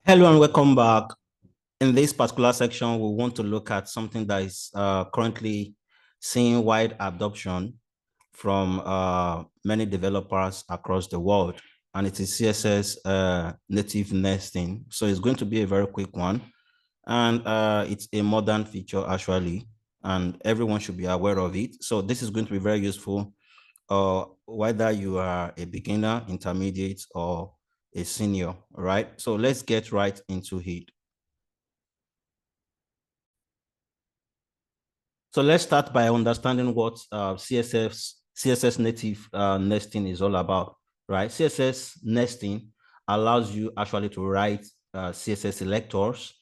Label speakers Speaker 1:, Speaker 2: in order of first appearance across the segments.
Speaker 1: Hello and welcome back. In this particular section, we want to look at something that is currently seeing wide adoption from many developers across the world, and it is CSS native nesting. So it's going to be a very quick one, and it's a modern feature actually, and everyone should be aware of it. So this is going to be very useful whether you are a beginner, intermediate, or a senior, right? So let's get right into it. So let's start by understanding what CSS native nesting is all about, right? CSS nesting allows you actually to write CSS selectors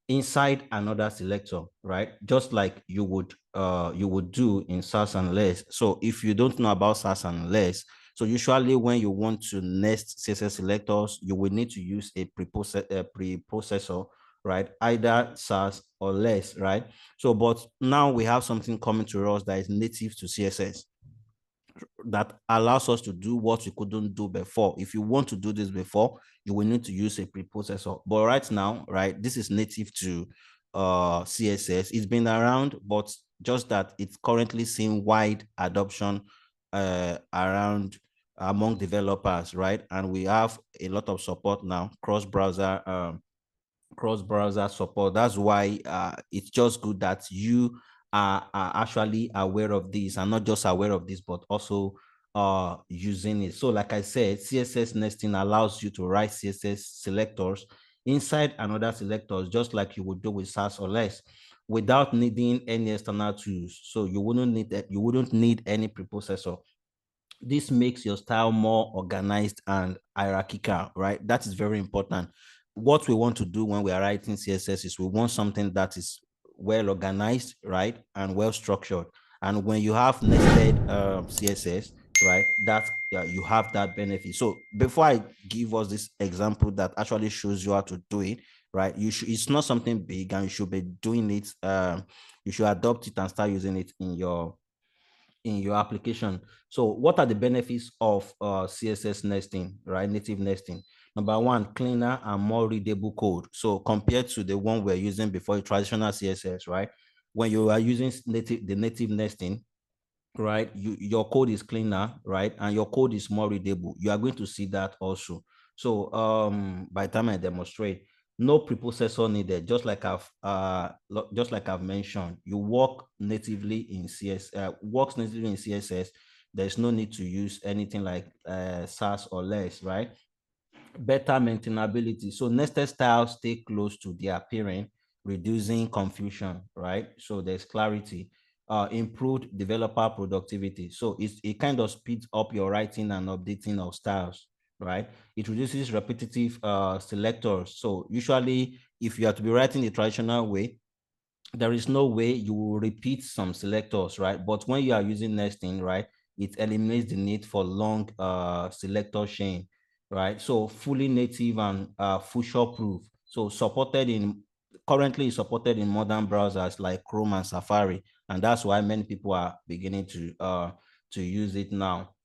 Speaker 1: inside another selector, right? Just like you would do in SAS and LESS. So if you don't know about SAS and LESS, so usually when you want to nest CSS selectors, you will need to use a preprocessor, right? Either SAS or LESS, right? So, but now we have something coming to us that is native to CSS that allows us to do what we couldn't do before. If you want to do this before, you will need to use a preprocessor. But right now, right, this is native to CSS. It's been around, but just that it's currently seeing wide adoption around among developers, right? And we have a lot of support now, cross-browser support. That's why it's just good that you are actually aware of this, and not just aware of this, but also using it. So like I said, CSS nesting allows you to write CSS selectors inside another selectors, just like you would do with SAS or LESS, without needing any external tools. So you wouldn't need any preprocessor. This makes your style more organized and hierarchical, right? That is very important. What we want to do when we are writing CSS is we want something that is well organized, right, and well structured. And when you have nested CSS, right, that you have that benefit. So before I give us this example that actually shows you how to do it, right, it's not something big, and you should be doing it. You should adopt it and start using it in your application. So what are the benefits of CSS nesting, right? Native nesting. Number one, cleaner and more readable code. So compared to the one we're using before, traditional CSS, right? When you are using the native nesting, right, your code is cleaner, right, and your code is more readable. You are going to see that also. So by the time I demonstrate, no preprocessor needed. Just like I've mentioned, you work natively in works natively in CSS. There's no need to use anything like SAS or LESS, right? Better maintainability. So nested styles stay close to their parent, reducing confusion, right? So there's clarity. Improved developer productivity. So it kind of speeds up your writing and updating of styles, right? It reduces repetitive selectors. So usually, if you have to be writing the traditional way, there is no way you will repeat some selectors, right? But when you are using nesting, right, it eliminates the need for long selector chain, right? So fully native and future proof. So currently supported in modern browsers like Chrome and Safari, and that's why many people are beginning to use it now.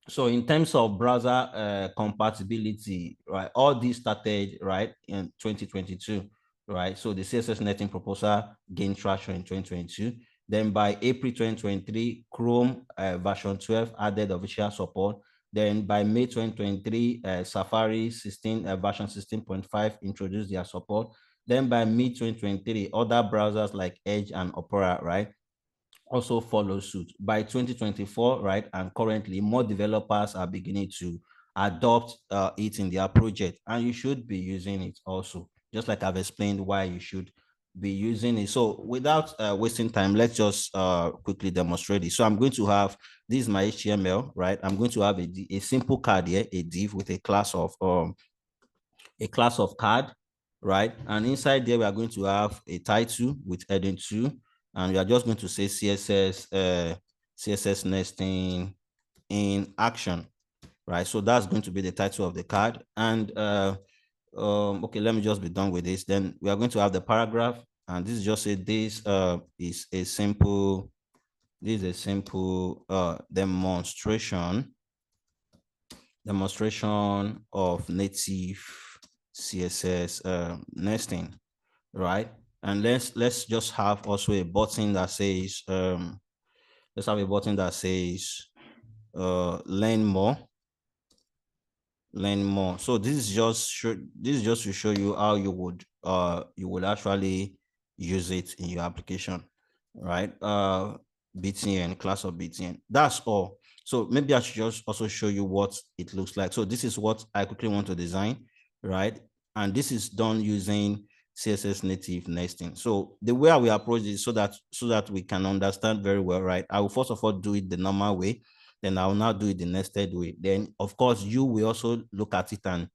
Speaker 1: So in terms of browser compatibility, right, all this started right in 2022, right? So the CSS Nesting Proposal gained traction in 2022. Then by April 2023, Chrome version 12 added official support. Then by May 2023, Safari version 16.5 introduced their support. Then by mid 2023, other browsers like Edge and Opera, right, also follow suit. By 2024, right, and currently more developers are beginning to adopt it in their project, and you should be using it also, just like I've explained why you should be using it. So without wasting time, let's just quickly demonstrate it. So I'm going to have, this is my HTML, right? I'm going to have a simple card here, a div with a class of card, right? And inside there, we are going to have a title with heading 2, and we are just going to say CSS nesting in action, right? So that's going to be the title of the card. And okay, let me just be done with this. Then we are going to have the paragraph, and this is just a this is a simple demonstration of native CSS nesting, right? And let's just have also a button that says let's have a button that says learn more. So this is just to show you how you would actually use it in your application, right? BTN, class of BTN. That's all. So maybe I should just also show you what it looks like. So this is what I quickly want to design, right? And this is done using CSS native nesting. So the way I will approach this so that we can understand very well, right? I will first of all do it the normal way, then I will now do it the nested way. Then of course you will also look at it and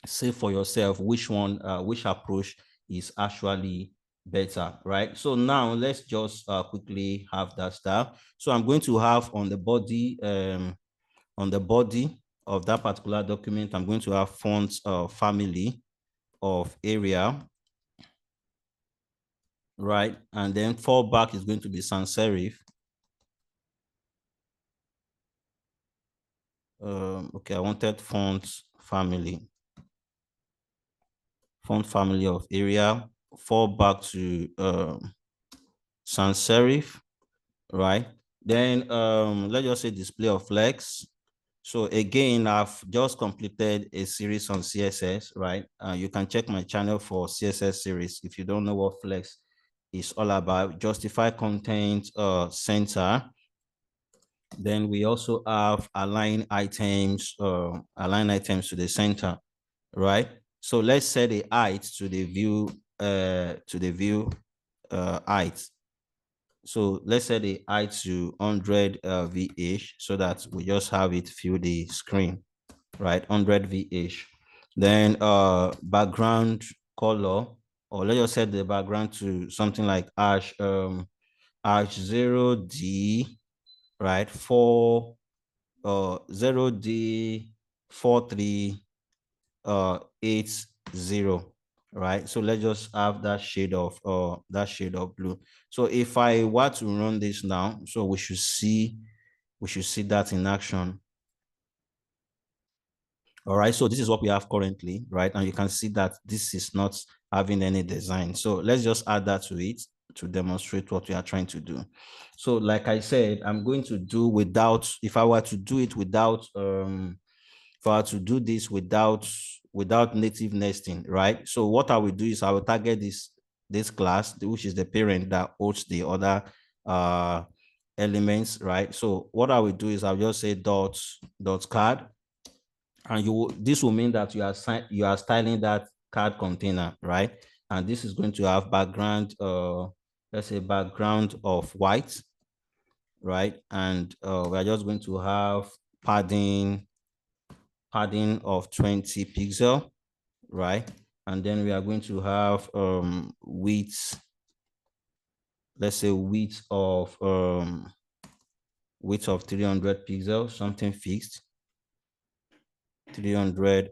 Speaker 1: say for yourself which approach is actually better, right? So now let's just quickly have that style. So I'm going to have on the body of that particular document, I'm going to have font family of area, right? And then fallback is going to be sans serif. Okay, I wanted font family of area, fall back to sans serif, right? Then let's just say display of flex. So again, I've just completed a series on CSS, right? You can check my channel for CSS series if you don't know what flex is all about. Justify content center. Then we also have align items to the center, right? So let's set the height to the view height. So let's set the height to 100 VH so that we just have it fill the screen, right? 100 VH. Then background color, or let's just set the background to something like ash 0D, right? 0D 4380, right? So let's just have that shade of blue. So if I were to run this now, so we should see that in action. All right, so this is what we have currently, right? And you can see that this is not having any design. So let's just add that to it to demonstrate what we are trying to do. So like I said, I'm going to do without, if I were to do it without if I were to do this without native nesting, right? So what I will do is I will target this class, which is the parent that holds the other elements, right? So what I will do is I'll just say dot card, and this will mean that you are styling that card container, right? And this is going to have background, let's say background of white, right? And we're just going to have padding of 20 pixel, right? And then we are going to have width, let's say width of 300 pixels, something fixed, 300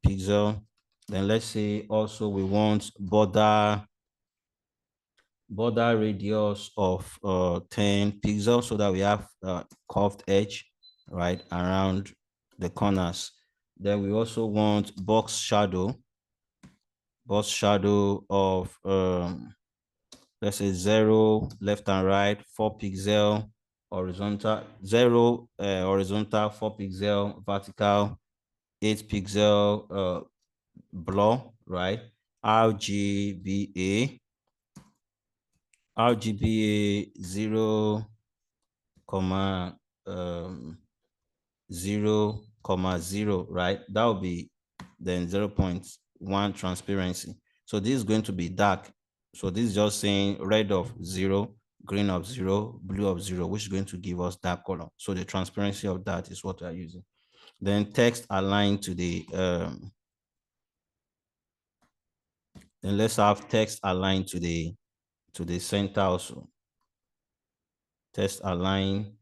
Speaker 1: pixel. Then let's say also we want border radius of 10 pixels so that we have curved edge right around the corners. Then we also want box shadow of let's say 0 left and right, 4 pixel horizontal, 0 horizontal, 4 pixel vertical, 8 pixel blur, right? RGBA 0, 0, right? That will be then 0.1 transparency. So this is going to be dark. So this is just saying red of 0, green of 0, blue of 0, which is going to give us dark color. So the transparency of that is what we are using. Then text aligned to the then let's have text aligned to the center also. Text align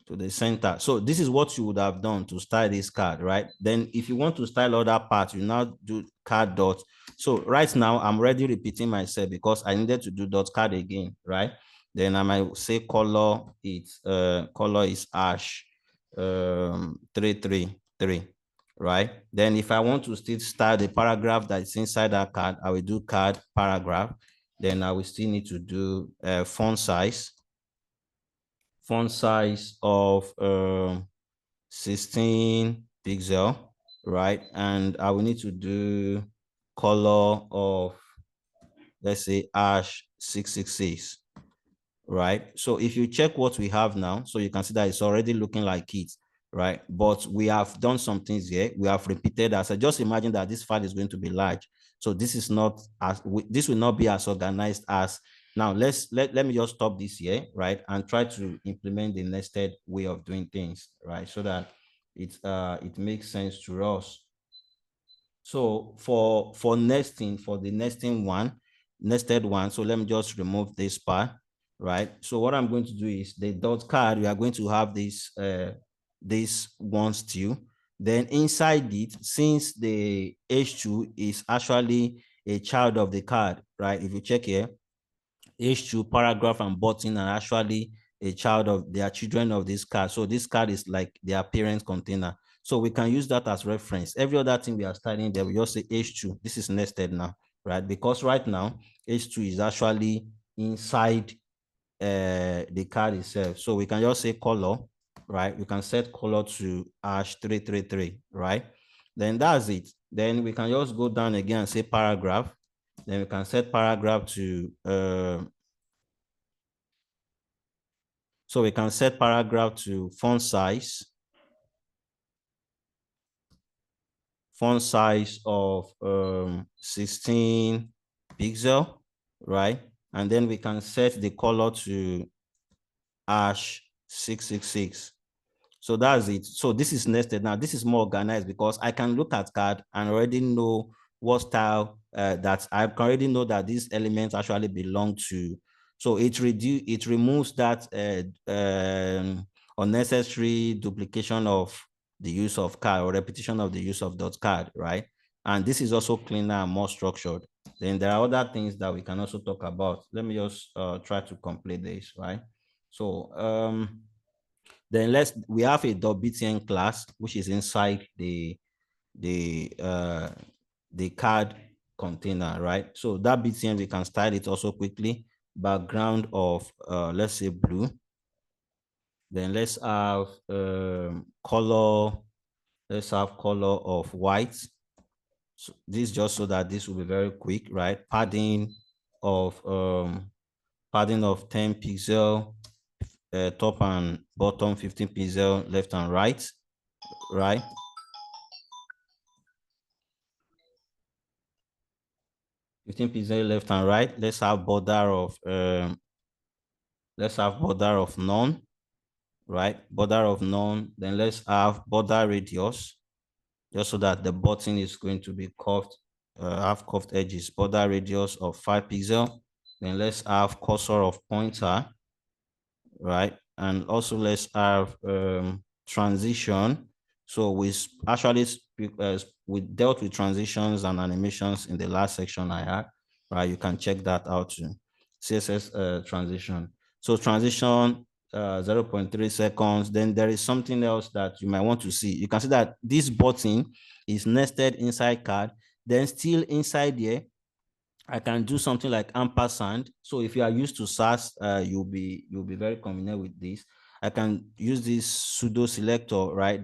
Speaker 1: to the center. So this is what you would have done to style this card, right? Then if you want to style other parts, you now do card dot. So right now I'm already repeating myself because I needed to do dot card again, right? Then I might say color, color is ash 333, right? Then if I want to still start the paragraph that's inside that card, I will do card paragraph. Then I will still need to do font size of 16 pixel, right? And I will need to do color of, let's say, ash 666, right? So if you check what we have now, so you can see that it's already looking like it, right? But we have done some things here. We have repeated as I just imagine that this file is going to be large. So this is not as this will not be as organized as now. Let me just stop this here, right? And try to implement the nested way of doing things, right? So that it makes sense to us. So for nesting, for the nested one, so let me just remove this part, right? So what I'm going to do is the dot card, we are going to have this one still. Then inside it, since the H2 is actually a child of the card, right? If you check here, H2, paragraph, and button are actually a child of, they are children of this card. So this card is like their parent container. So we can use that as reference. Every other thing we are studying there, we just say H2. This is nested now, right? Because right now, H2 is actually inside the card itself. So we can just say color, right? We can set color to ash 333, right? Then that's it. Then we can just go down again and say paragraph. Then we can set paragraph to so we can set paragraph to font size of 16 pixel, right? And then we can set the color to ash 666. So that's it. So this is nested. Now this is more organized because I can look at card and already know what style that I already know that these elements actually belong to. So it removes that unnecessary duplication of the use of card or repetition of the use of dot card, right? And this is also cleaner and more structured. Then there are other things that we can also talk about. Let me just try to complete this, right? So then we have a .btn class which is inside the card container, right? So that btn, we can style it also quickly. Background of let's say blue. Then let's have color. Let's have color of white. So this just so that this will be very quick, right? Padding of 10 pixel, top and bottom 15 pixel, left and right, right? 15 pixel left and right. Let's have border of none, right? Border of none. Then let's have border radius, just so that the button is going to be curved, have curved edges. Border radius of 5 pixel. Then let's have cursor of pointer, right? And also let's have transition. So we actually we dealt with transitions and animations in the last section I had, right? You can check that out too. CSS transition. So transition 0.3 seconds. Then there is something else that you might want to see. You can see that this button is nested inside card. Then still inside here, I can do something like ampersand. So if you are used to SAS, you'll be very familiar with this. I can use this pseudo selector, right?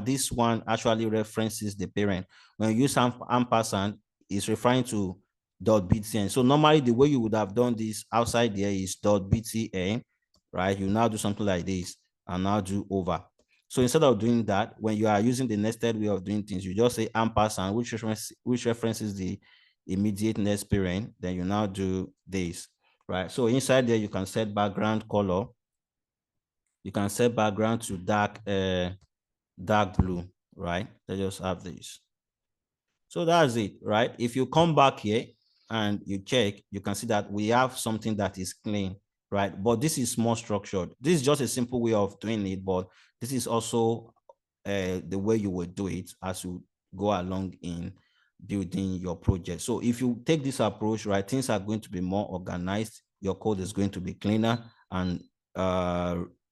Speaker 1: This one actually references the parent. When you use ampersand, it's referring to .btn. So normally the way you would have done this outside there is .btn, right? You now do something like this and now do over. So instead of doing that, when you are using the nested way of doing things, you just say ampersand, which references the immediate next parent. Then you now do this, right? So inside there, you can set background color. You can set background to dark blue, right? Let's just have this. So that's it, right? If you come back here and you check, you can see that we have something that is clean, right? But this is more structured. This is just a simple way of doing it, but this is also the way you will do it as you go along in building your project. So if you take this approach, right, things are going to be more organized. Your code is going to be cleaner and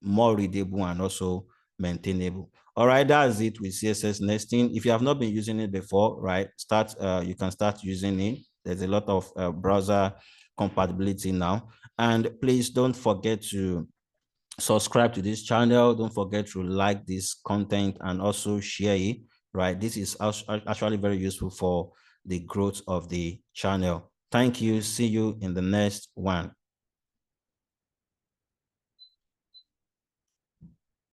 Speaker 1: more readable, and also maintainable. All right, that's it with CSS nesting. If you have not been using it before, right, you can start using it. There's a lot of browser compatibility now. And please don't forget to subscribe to this channel. Don't forget to like this content and also share it, right? This is actually very useful for the growth of the channel. Thank you. See you in the next one.